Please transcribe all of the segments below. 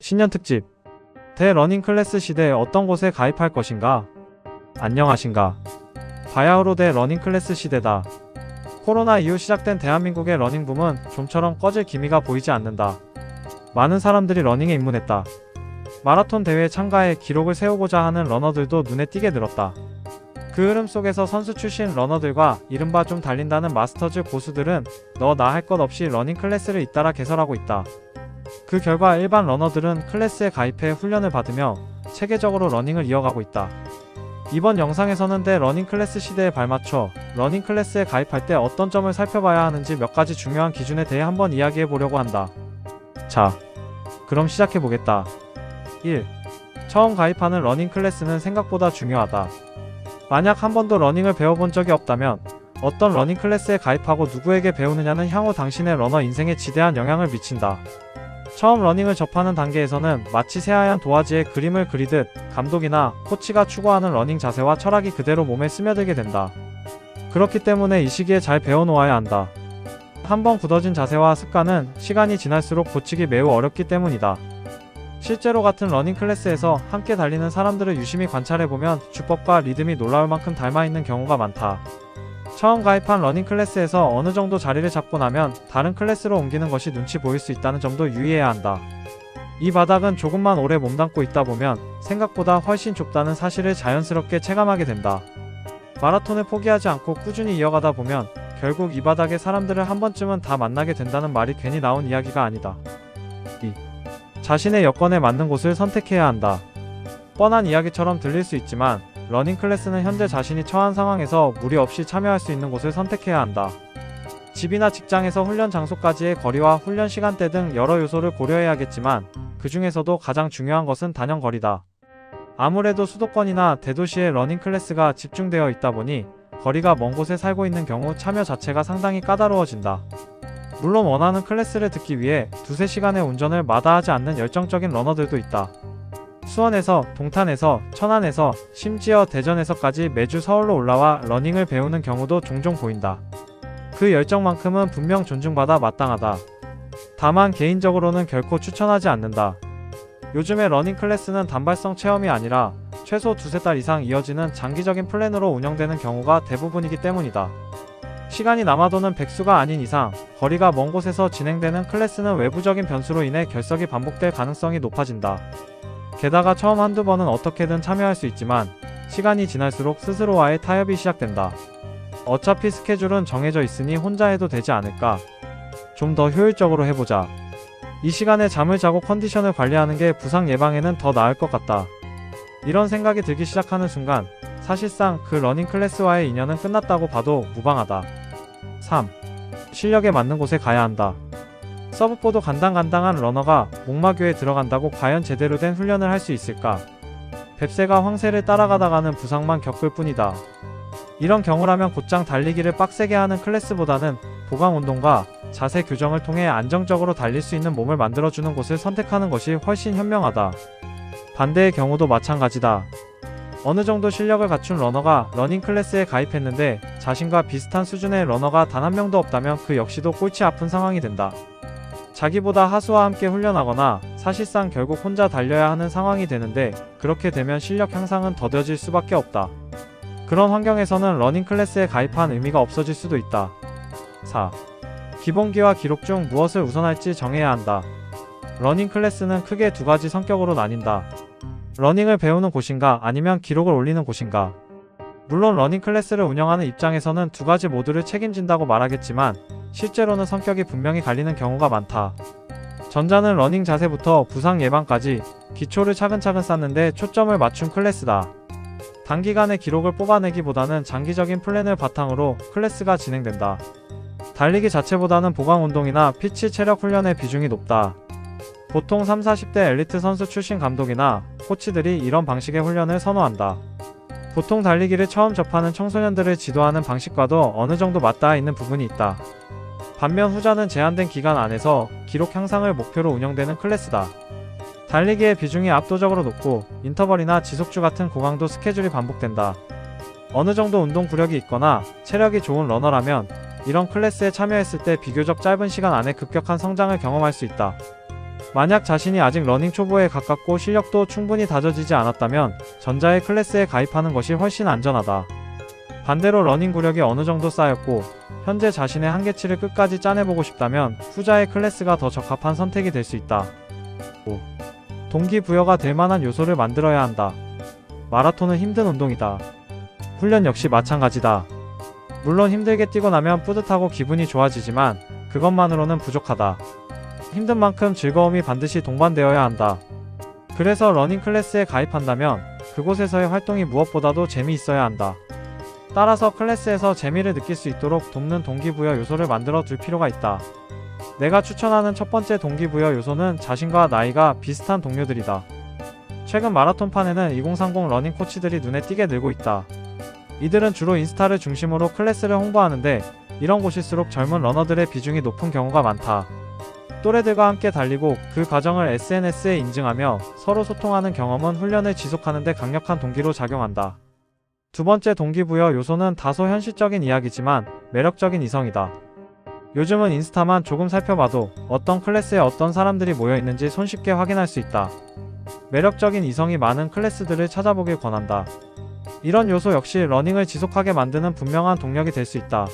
신년 특집 대러닝 클래스 시대에 어떤 곳에 가입할 것인가? 안녕하신가? 바야흐로 대러닝 클래스 시대다. 코로나 이후 시작된 대한민국의 러닝 붐은 좀처럼 꺼질 기미가 보이지 않는다. 많은 사람들이 러닝에 입문했다. 마라톤 대회에 참가해 기록을 세우고자 하는 러너들도 눈에 띄게 늘었다. 그 흐름 속에서 선수 출신 러너들과 이른바 좀 달린다는 마스터즈 고수들은 너 나 할 것 없이 러닝 클래스를 잇따라 개설하고 있다. 그 결과 일반 러너들은 클래스에 가입해 훈련을 받으며 체계적으로 러닝을 이어가고 있다. 이번 영상에서는 대러닝 클래스 시대에 발맞춰 러닝 클래스에 가입할 때 어떤 점을 살펴봐야 하는지 몇 가지 중요한 기준에 대해 한번 이야기해 보려고 한다. 자, 그럼 시작해 보겠다. 1. 처음 가입하는 러닝 클래스는 생각보다 중요하다. 만약 한 번도 러닝을 배워본 적이 없다면 어떤 러닝 클래스에 가입하고 누구에게 배우느냐는 향후 당신의 러너 인생에 지대한 영향을 미친다. 처음 러닝을 접하는 단계에서는 마치 새하얀 도화지에 그림을 그리듯 감독이나 코치가 추구하는 러닝 자세와 철학이 그대로 몸에 스며들게 된다. 그렇기 때문에 이 시기에 잘 배워놓아야 한다. 한번 굳어진 자세와 습관은 시간이 지날수록 고치기 매우 어렵기 때문이다. 실제로 같은 러닝 클래스에서 함께 달리는 사람들을 유심히 관찰해보면 주법과 리듬이 놀라울 만큼 닮아있는 경우가 많다. 처음 가입한 러닝 클래스에서 어느 정도 자리를 잡고 나면 다른 클래스로 옮기는 것이 눈치 보일 수 있다는 점도 유의해야 한다. 이 바닥은 조금만 오래 몸담고 있다 보면 생각보다 훨씬 좁다는 사실을 자연스럽게 체감하게 된다. 마라톤을 포기하지 않고 꾸준히 이어가다 보면 결국 이 바닥의 사람들을 한 번쯤은 다 만나게 된다는 말이 괜히 나온 이야기가 아니다. 2. 자신의 여건에 맞는 곳을 선택해야 한다. 뻔한 이야기처럼 들릴 수 있지만 러닝 클래스는 현재 자신이 처한 상황에서 무리 없이 참여할 수 있는 곳을 선택해야 한다. 집이나 직장에서 훈련 장소까지의 거리와 훈련 시간대 등 여러 요소를 고려해야겠지만 그 중에서도 가장 중요한 것은 단연 거리다. 아무래도 수도권이나 대도시의 러닝 클래스가 집중되어 있다 보니 거리가 먼 곳에 살고 있는 경우 참여 자체가 상당히 까다로워진다. 물론 원하는 클래스를 듣기 위해 두세 시간의 운전을 마다하지 않는 열정적인 러너들도 있다. 수원에서, 동탄에서, 천안에서, 심지어 대전에서까지 매주 서울로 올라와 러닝을 배우는 경우도 종종 보인다. 그 열정만큼은 분명 존중받아 마땅하다. 다만 개인적으로는 결코 추천하지 않는다. 요즘의 러닝 클래스는 단발성 체험이 아니라 최소 두세 달 이상 이어지는 장기적인 플랜으로 운영되는 경우가 대부분이기 때문이다. 시간이 남아도는 백수가 아닌 이상 거리가 먼 곳에서 진행되는 클래스는 외부적인 변수로 인해 결석이 반복될 가능성이 높아진다. 게다가 처음 한두 번은 어떻게든 참여할 수 있지만 시간이 지날수록 스스로와의 타협이 시작된다. 어차피 스케줄은 정해져 있으니 혼자 해도 되지 않을까? 좀 더 효율적으로 해보자. 이 시간에 잠을 자고 컨디션을 관리하는 게 부상 예방에는 더 나을 것 같다. 이런 생각이 들기 시작하는 순간 사실상 그 러닝 클래스와의 인연은 끝났다고 봐도 무방하다. 3. 실력에 맞는 곳에 가야 한다. 서브보드 간당간당한 러너가 목마교에 들어간다고 과연 제대로 된 훈련을 할 수 있을까? 뱁새가 황새를 따라가다가는 부상만 겪을 뿐이다. 이런 경우라면 곧장 달리기를 빡세게 하는 클래스보다는 보강 운동과 자세 교정을 통해 안정적으로 달릴 수 있는 몸을 만들어주는 곳을 선택하는 것이 훨씬 현명하다. 반대의 경우도 마찬가지다. 어느 정도 실력을 갖춘 러너가 러닝 클래스에 가입했는데 자신과 비슷한 수준의 러너가 단 한 명도 없다면 그 역시도 골치 아픈 상황이 된다. 자기보다 하수와 함께 훈련하거나 사실상 결국 혼자 달려야 하는 상황이 되는데 그렇게 되면 실력 향상은 더뎌질 수밖에 없다. 그런 환경에서는 러닝 클래스에 가입한 의미가 없어질 수도 있다. 4. 기본기와 기록 중 무엇을 우선할지 정해야 한다. 러닝 클래스는 크게 두 가지 성격으로 나뉜다. 러닝을 배우는 곳인가 아니면 기록을 올리는 곳인가. 물론 러닝 클래스를 운영하는 입장에서는 두 가지 모두를 책임진다고 말하겠지만 실제로는 성격이 분명히 갈리는 경우가 많다. 전자는 러닝 자세부터 부상 예방까지 기초를 차근차근 쌓는데 초점을 맞춘 클래스다. 단기간에 기록을 뽑아내기보다는 장기적인 플랜을 바탕으로 클래스가 진행된다. 달리기 자체보다는 보강 운동이나 피치 체력 훈련의 비중이 높다. 보통 3, 40대 엘리트 선수 출신 감독이나 코치들이 이런 방식의 훈련을 선호한다. 보통 달리기를 처음 접하는 청소년들을 지도하는 방식과도 어느 정도 맞닿아 있는 부분이 있다. 반면 후자는 제한된 기간 안에서 기록 향상을 목표로 운영되는 클래스다. 달리기의 비중이 압도적으로 높고 인터벌이나 지속주 같은 고강도 스케줄이 반복된다. 어느 정도 운동 구력이 있거나 체력이 좋은 러너라면 이런 클래스에 참여했을 때 비교적 짧은 시간 안에 급격한 성장을 경험할 수 있다. 만약 자신이 아직 러닝 초보에 가깝고 실력도 충분히 다져지지 않았다면 전자의 클래스에 가입하는 것이 훨씬 안전하다. 반대로 러닝 구력이 어느 정도 쌓였고 현재 자신의 한계치를 끝까지 짜내보고 싶다면 후자의 클래스가 더 적합한 선택이 될 수 있다. 5. 동기부여가 될 만한 요소를 만들어야 한다. 마라톤은 힘든 운동이다. 훈련 역시 마찬가지다. 물론 힘들게 뛰고 나면 뿌듯하고 기분이 좋아지지만 그것만으로는 부족하다. 힘든 만큼 즐거움이 반드시 동반되어야 한다. 그래서 러닝 클래스에 가입한다면 그곳에서의 활동이 무엇보다도 재미있어야 한다. 따라서 클래스에서 재미를 느낄 수 있도록 돕는 동기부여 요소를 만들어 둘 필요가 있다. 내가 추천하는 첫 번째 동기부여 요소는 자신과 나이가 비슷한 동료들이다. 최근 마라톤판에는 2030 러닝 코치들이 눈에 띄게 늘고 있다. 이들은 주로 인스타를 중심으로 클래스를 홍보하는데 이런 곳일수록 젊은 러너들의 비중이 높은 경우가 많다. 또래들과 함께 달리고 그 과정을 SNS에 인증하며 서로 소통하는 경험은 훈련을 지속하는 데 강력한 동기로 작용한다. 두 번째 동기부여 요소는 다소 현실적인 이야기지만 매력적인 이성이다. 요즘은 인스타만 조금 살펴봐도 어떤 클래스에 어떤 사람들이 모여 있는지 손쉽게 확인할 수 있다. 매력적인 이성이 많은 클래스들을 찾아보길 권한다. 이런 요소 역시 러닝을 지속하게 만드는 분명한 동력이 될 수 있다.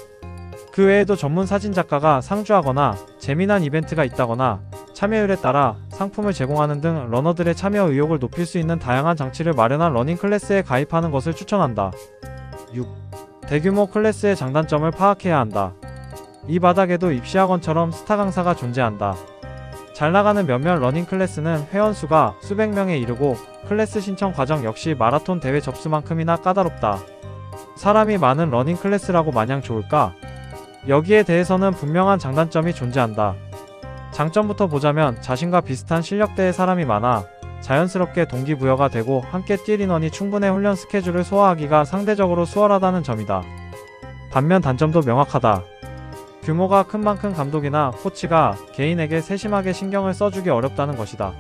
그 외에도 전문 사진작가가 상주하거나 재미난 이벤트가 있다거나 참여율에 따라 상품을 제공하는 등 러너들의 참여 의욕을 높일 수 있는 다양한 장치를 마련한 러닝 클래스에 가입하는 것을 추천한다. 6. 대규모 클래스의 장단점을 파악해야 한다. 이 바닥에도 입시학원처럼 스타 강사가 존재한다. 잘 나가는 몇몇 러닝 클래스는 회원수가 수백 명에 이르고 클래스 신청 과정 역시 마라톤 대회 접수만큼이나 까다롭다. 사람이 많은 러닝 클래스라고 마냥 좋을까? 여기에 대해서는 분명한 장단점이 존재한다. 장점부터 보자면 자신과 비슷한 실력대의 사람이 많아 자연스럽게 동기부여가 되고 함께 뛸 인원이 충분해 훈련 스케줄을 소화하기가 상대적으로 수월하다는 점이다. 반면 단점도 명확하다. 규모가 큰 만큼 감독이나 코치가 개인에게 세심하게 신경을 써주기 어렵다는 것이다.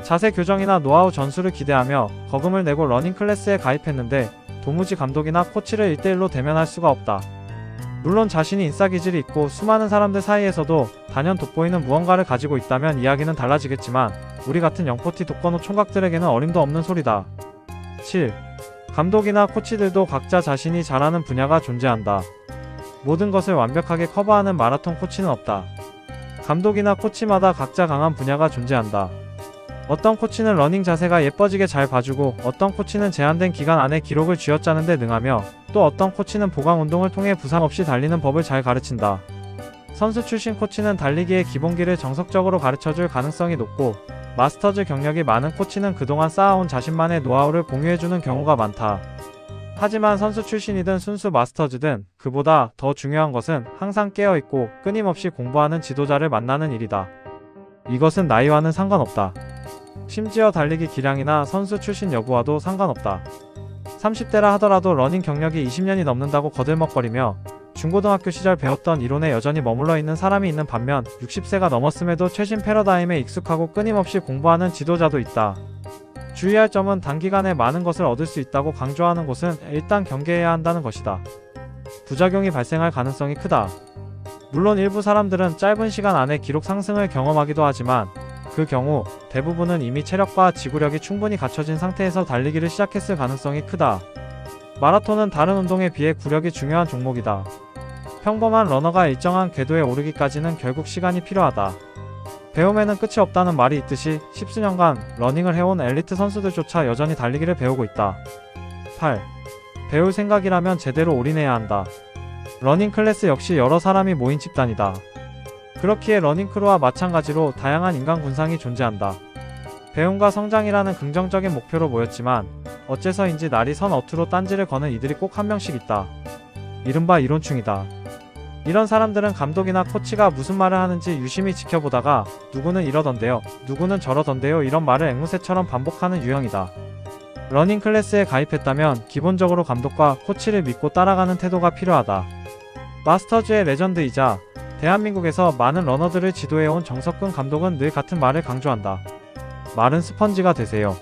자세 교정이나 노하우 전수를 기대하며 거금을 내고 러닝 클래스에 가입했는데 도무지 감독이나 코치를 1대1로 대면할 수가 없다. 물론 자신이 인싸기질이 있고 수많은 사람들 사이에서도 단연 돋보이는 무언가를 가지고 있다면 이야기는 달라지겠지만 우리 같은 영포티 독거노 총각들에게는 어림도 없는 소리다. 7. 감독이나 코치들도 각자 자신이 잘하는 분야가 존재한다. 모든 것을 완벽하게 커버하는 마라톤 코치는 없다. 감독이나 코치마다 각자 강한 분야가 존재한다. 어떤 코치는 러닝 자세가 예뻐지게 잘 봐주고 어떤 코치는 제한된 기간 안에 기록을 쥐어짜는 데 능하며 또 어떤 코치는 보강 운동을 통해 부상 없이 달리는 법을 잘 가르친다. 선수 출신 코치는 달리기의 기본기를 정석적으로 가르쳐줄 가능성이 높고 마스터즈 경력이 많은 코치는 그동안 쌓아온 자신만의 노하우를 공유해주는 경우가 많다. 하지만 선수 출신이든 순수 마스터즈든 그보다 더 중요한 것은 항상 깨어있고 끊임없이 공부하는 지도자를 만나는 일이다. 이것은 나이와는 상관없다. 심지어 달리기 기량이나 선수 출신 여부와도 상관없다. 30대라 하더라도 러닝 경력이 20년이 넘는다고 거들먹거리며 중고등학교 시절 배웠던 이론에 여전히 머물러 있는 사람이 있는 반면 60세가 넘었음에도 최신 패러다임에 익숙하고 끊임없이 공부하는 지도자도 있다. 주의할 점은 단기간에 많은 것을 얻을 수 있다고 강조하는 곳은 일단 경계해야 한다는 것이다. 부작용이 발생할 가능성이 크다. 물론 일부 사람들은 짧은 시간 안에 기록 상승을 경험하기도 하지만 그 경우 대부분은 이미 체력과 지구력이 충분히 갖춰진 상태에서 달리기를 시작했을 가능성이 크다. 마라톤은 다른 운동에 비해 구력이 중요한 종목이다. 평범한 러너가 일정한 궤도에 오르기까지는 결국 시간이 필요하다. 배움에는 끝이 없다는 말이 있듯이 십수년간 러닝을 해온 엘리트 선수들조차 여전히 달리기를 배우고 있다. 8. 배울 생각이라면 제대로 올인해야 한다. 러닝 클래스 역시 여러 사람이 모인 집단이다. 그렇기에 러닝크루와 마찬가지로 다양한 인간 군상이 존재한다. 배움과 성장이라는 긍정적인 목표로 모였지만 어째서인지 날이 선 어투로 딴지를 거는 이들이 꼭 한 명씩 있다. 이른바 이론충이다. 이런 사람들은 감독이나 코치가 무슨 말을 하는지 유심히 지켜보다가 누구는 이러던데요, 누구는 저러던데요 이런 말을 앵무새처럼 반복하는 유형이다. 러닝 클래스에 가입했다면 기본적으로 감독과 코치를 믿고 따라가는 태도가 필요하다. 마스터즈의 레전드이자 대한민국에서 많은 러너들을 지도해온 정석근 감독은 늘 같은 말을 강조한다. 마른 스펀지가 되세요.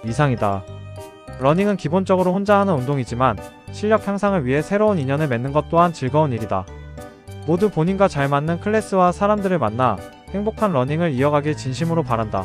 이상이다. 러닝은 기본적으로 혼자 하는 운동이지만 실력 향상을 위해 새로운 인연을 맺는 것 또한 즐거운 일이다. 모두 본인과 잘 맞는 클래스와 사람들을 만나 행복한 러닝을 이어가길 진심으로 바란다.